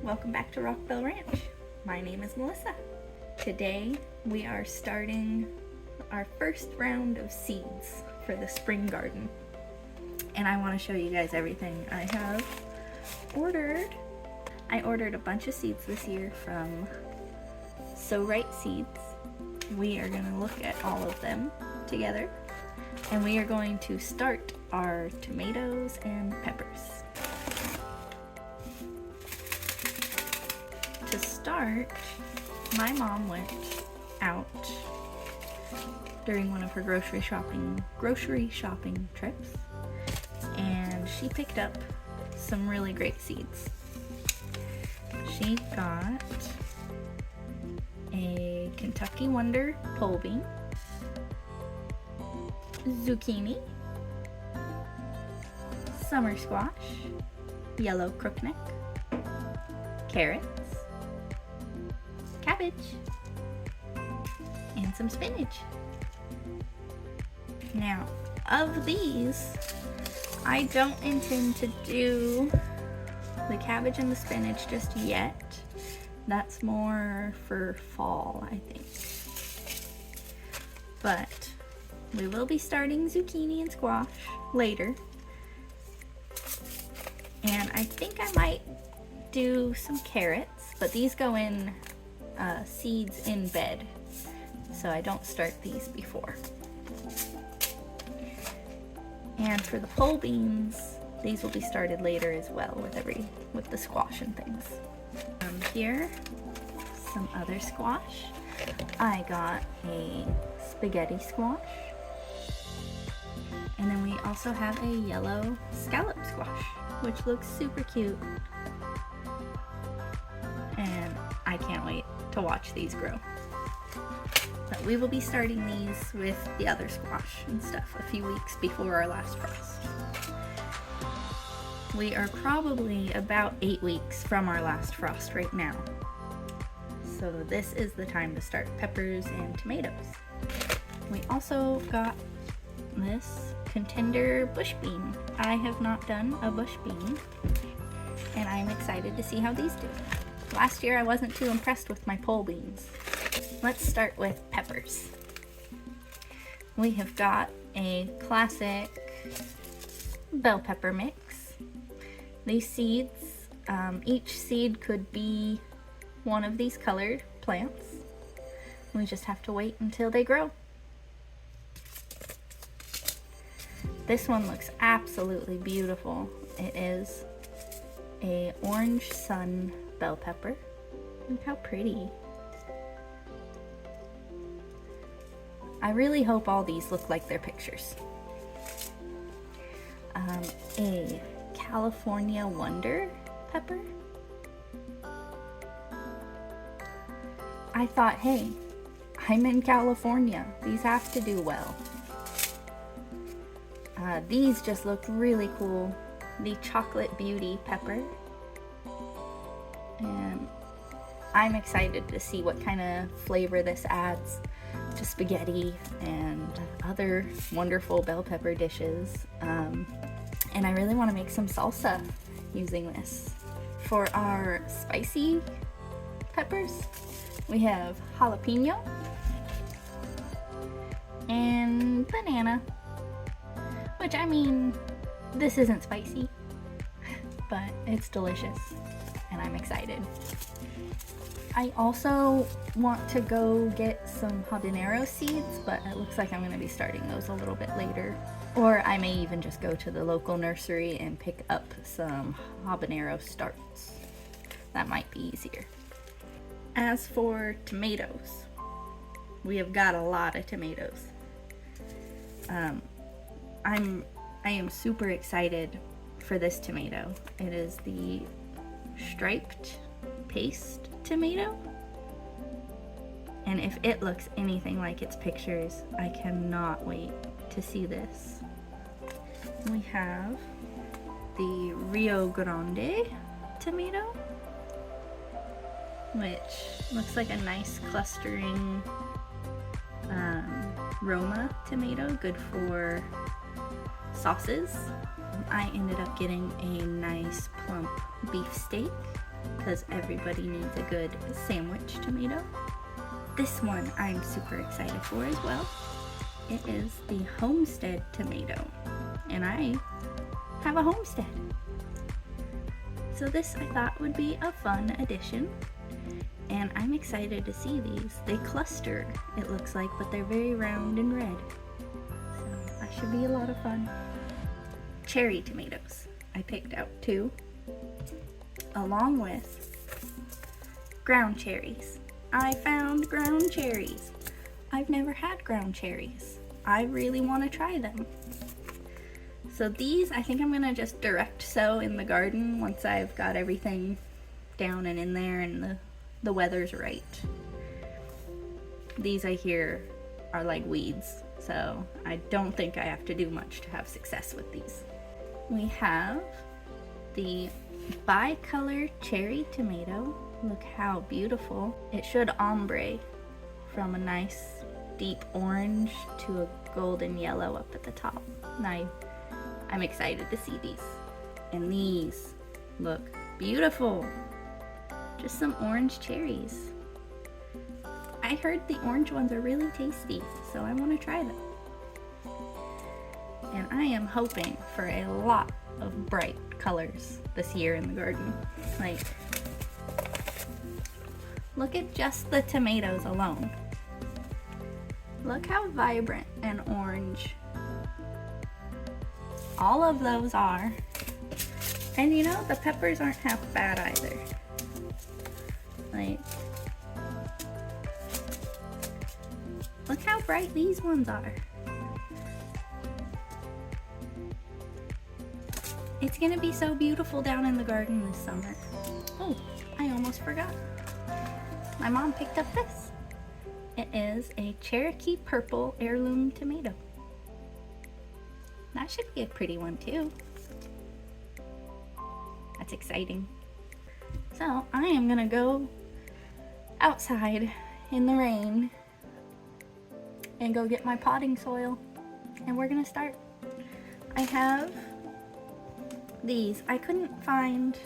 welcome back to Rockbell Ranch. My name is Melissa. Today we are starting our first round of seeds for the spring garden. And I want to show you guys everything I have ordered. I ordered a bunch of seeds this year from So Right Seeds. We are going to look at all of them together. And we are going to start our tomatoes and peppers. To start, my mom went out during one of her grocery shopping trips, and she picked up some really great seeds. She got a Kentucky Wonder pole bean, zucchini, summer squash, yellow crookneck, carrots, cabbage, and some spinach. Now, of these, I don't intend to do the cabbage and the spinach just yet. That's more for fall, I think. But we will be starting zucchini and squash later. And I think I might do some carrots, but these go in seeds in bed, so I don't start these before. And for the pole beans, these will be started later as well with the squash and things. Here, some other squash. I got a spaghetti squash, and then we also have a yellow scallop squash, which looks super cute. And I can't wait to watch these grow. But we will be starting these with the other squash and stuff a few weeks before our last frost. We are probably about 8 weeks from our last frost right now. So this is the time to start peppers and tomatoes. We also got this contender bush bean. I have not done a bush bean, and I'm excited to see how these do. Last year I wasn't too impressed with my pole beans. Let's start with peppers. We have got a classic bell pepper mix. These seeds, each seed could be one of these colored plants. We just have to wait until they grow. This one looks absolutely beautiful. It is a orange sun bell pepper. Look how pretty. I really hope all these look like their pictures. A California Wonder pepper. I thought, hey, I'm in California. These have to do well. These just look really cool. The Chocolate Beauty pepper. And I'm excited to see what kind of flavor this adds to spaghetti and other wonderful bell pepper dishes. And I really want to make some salsa using this. For our spicy peppers, we have jalapeno and banana, which, I mean, this isn't spicy, but it's delicious and I'm excited. I also want to go get some habanero seeds, but it looks like I'm going to be starting those a little bit later. Or I may even just go to the local nursery and pick up some habanero starts. That might be easier. As for tomatoes, we have got a lot of tomatoes. I am super excited for this tomato. It is the striped paste tomato, and if it looks anything like its pictures, I cannot wait to see this. We have the Rio Grande tomato, which looks like a nice clustering Roma tomato, good for sauces. I ended up getting a nice plump beef steak because everybody needs a good sandwich tomato. This one I'm super excited for as well. It is the Homestead tomato, and I have a homestead. So this I thought would be a fun addition, and I'm excited to see these. They cluster, it looks like, but they're very round and red. So that should be a lot of fun. Cherry tomatoes, I picked out 2, along with ground cherries. I found ground cherries. I've never had ground cherries. I really want to try them. So these, I think I'm gonna just direct sow in the garden once I've got everything down and in there and the weather's right. These I hear are like weeds, so I don't think I have to do much to have success with these. We have the bicolor cherry tomato. Look how beautiful. It should ombre from a nice deep orange to a golden yellow up at the top. And I'm excited to see these. And these look beautiful. Just some orange cherries. I heard the orange ones are really tasty, so I want to try them. And I am hoping for a lot of bright colors this year in the garden. Like, look at just the tomatoes alone. Look how vibrant and orange all of those are. And you know, the peppers aren't half bad either. Like, look how bright these ones are. It's gonna be so beautiful down in the garden this summer. Oh, I almost forgot. My mom picked up this. It is a Cherokee purple heirloom tomato. That should be a pretty one too. That's exciting. So I am gonna go outside in the rain and go get my potting soil, and we're gonna start. I have these. I couldn't find,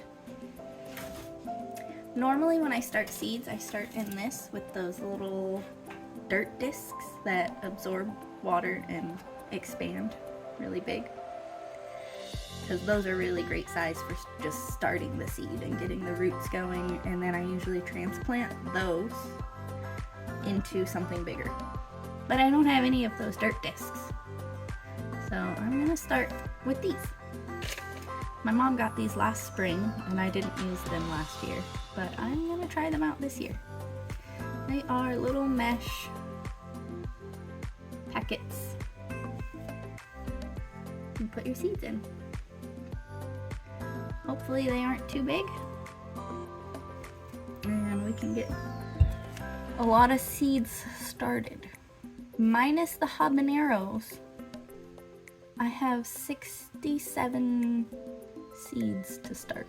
normally when I start seeds, I start in this with those little dirt discs that absorb water and expand really big, because those are really great size for just starting the seed and getting the roots going, and then I usually transplant those into something bigger. But I don't have any of those dirt discs, so I'm gonna start with these. My mom got these last spring and I didn't use them last year, but I'm gonna try them out this year. They are little mesh packets. You put your seeds in. Hopefully they aren't too big, and we can get a lot of seeds started. Minus the habaneros, I have 67 seeds to start.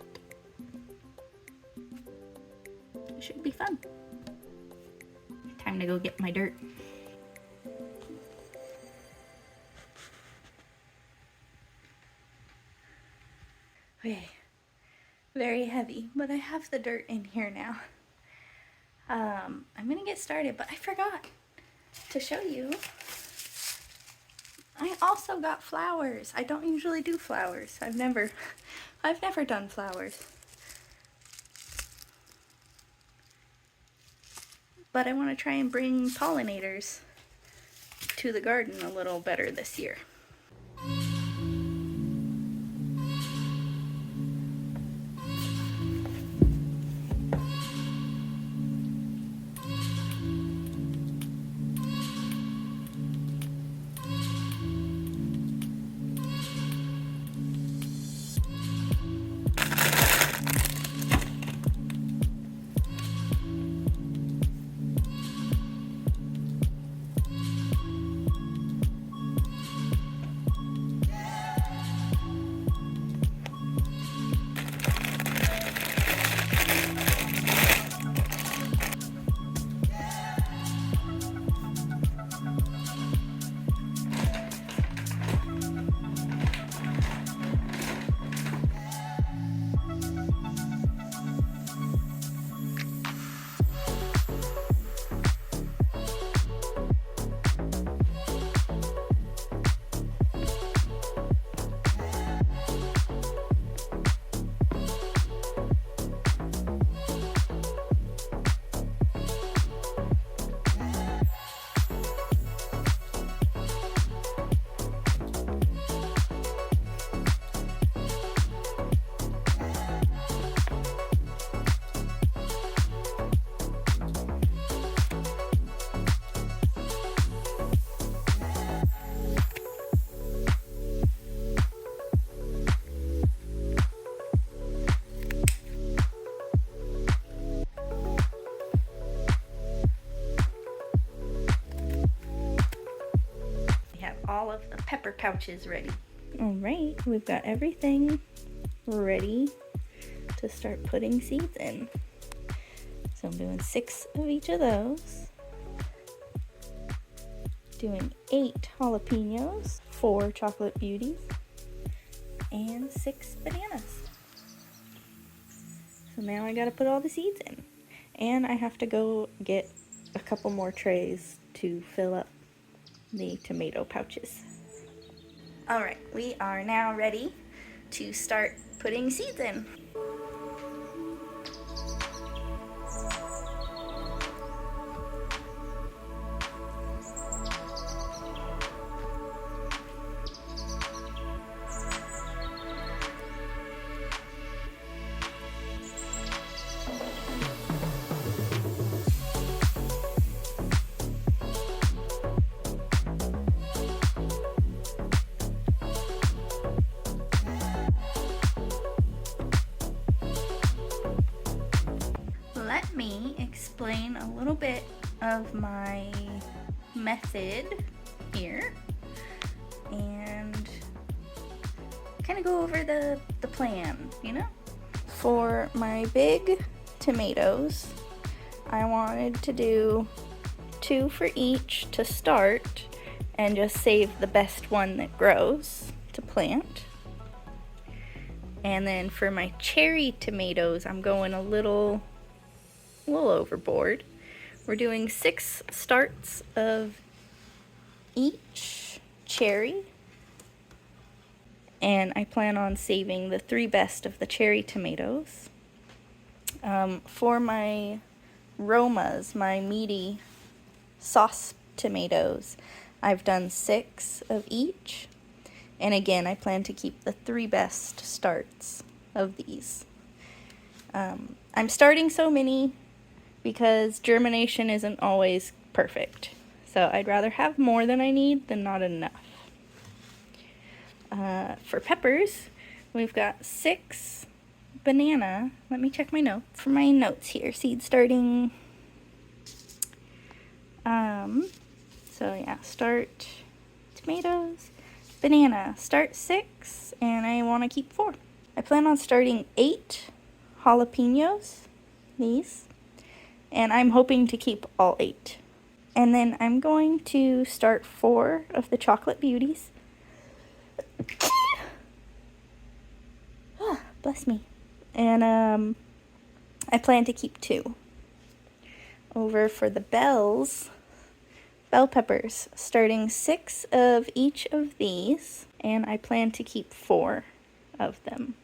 It should be fun. Time to go get my dirt. Okay, very heavy, but I have the dirt in here now. I'm gonna get started, but I forgot to show you. I also got flowers. I don't usually do flowers. I've never done flowers. But I want to try and bring pollinators to the garden a little better this year. of the pepper pouches ready. Alright, we've got everything ready to start putting seeds in. So I'm doing 6 of each of those. Doing 8 jalapenos, 4 chocolate beauties, and 6 bananas. So now I gotta put all the seeds in. And I have to go get a couple more trays to fill up the tomato pouches. Alright, we are now ready to start putting seeds in. Let me explain a little bit of my method here and kind of go over the plan, you know? For my big tomatoes, I wanted to do 2 for each to start and just save the best one that grows to plant. And then for my cherry tomatoes, I'm going a little overboard. We're doing 6 starts of each cherry, and I plan on saving the 3 best of the cherry tomatoes. For my Romas, my meaty sauce tomatoes, I've done 6 of each, and again I plan to keep the 3 best starts of these. I'm starting so many because germination isn't always perfect. So I'd rather have more than I need than not enough. For peppers, we've got 6 banana. Let me check my notes. For my notes here, seed starting. So yeah, start tomatoes, banana, start 6, and I want to keep 4. I plan on starting 8 jalapenos, these. And I'm hoping to keep all 8. And then I'm going to start 4 of the chocolate beauties. Oh, bless me. And I plan to keep 2. Over for the bell peppers, starting 6 of each of these, and I plan to keep 4 of them.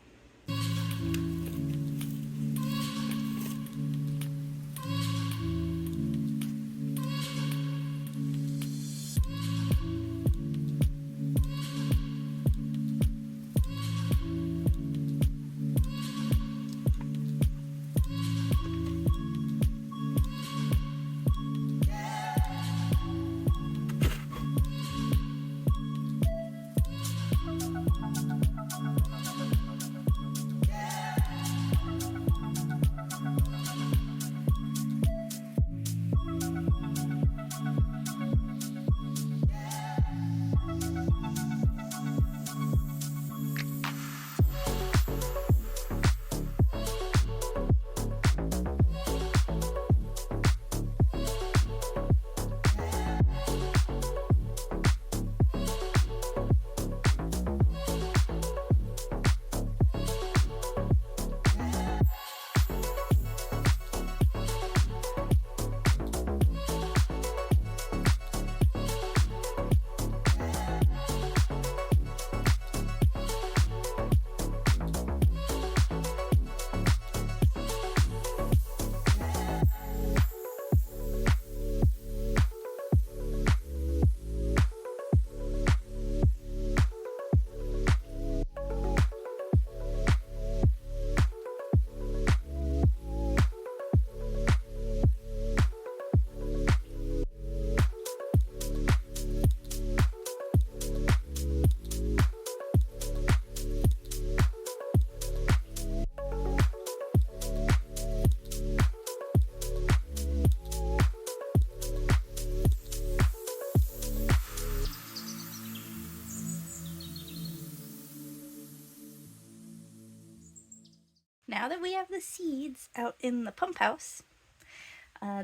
have the seeds out in the pump house.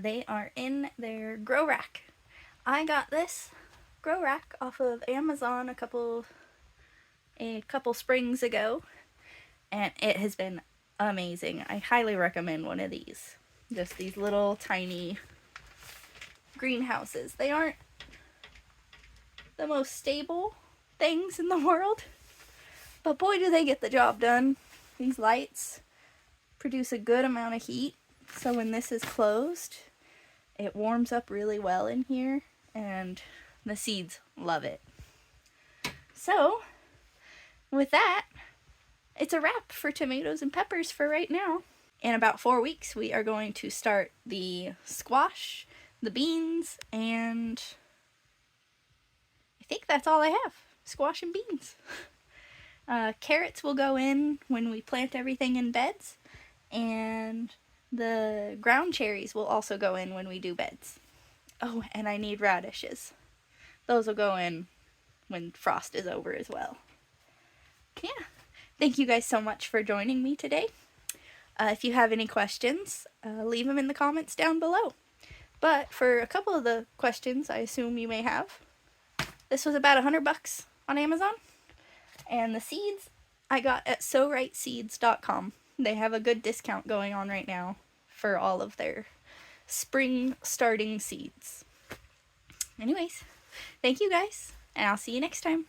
They are in their grow rack. I got this grow rack off of Amazon a couple springs ago, and it has been amazing. I highly recommend one of these. Just these little tiny greenhouses. They aren't the most stable things in the world, but boy do they get the job done. These lights produce a good amount of heat, so when this is closed, it warms up really well in here, and the seeds love it. So, with that, it's a wrap for tomatoes and peppers for right now. In about 4 weeks, we are going to start the squash, the beans, and I think that's all I have. Squash and beans. Carrots will go in when we plant everything in beds, and the ground cherries will also go in when we do beds. Oh, and I need radishes. Those will go in when frost is over as well. Yeah. Thank you guys so much for joining me today. If you have any questions, leave them in the comments down below. But for a couple of the questions I assume you may have, this was about $100 on Amazon. And the seeds I got at sowrightseeds.com. They have a good discount going on right now for all of their spring starting seeds. Anyways, thank you guys, and I'll see you next time.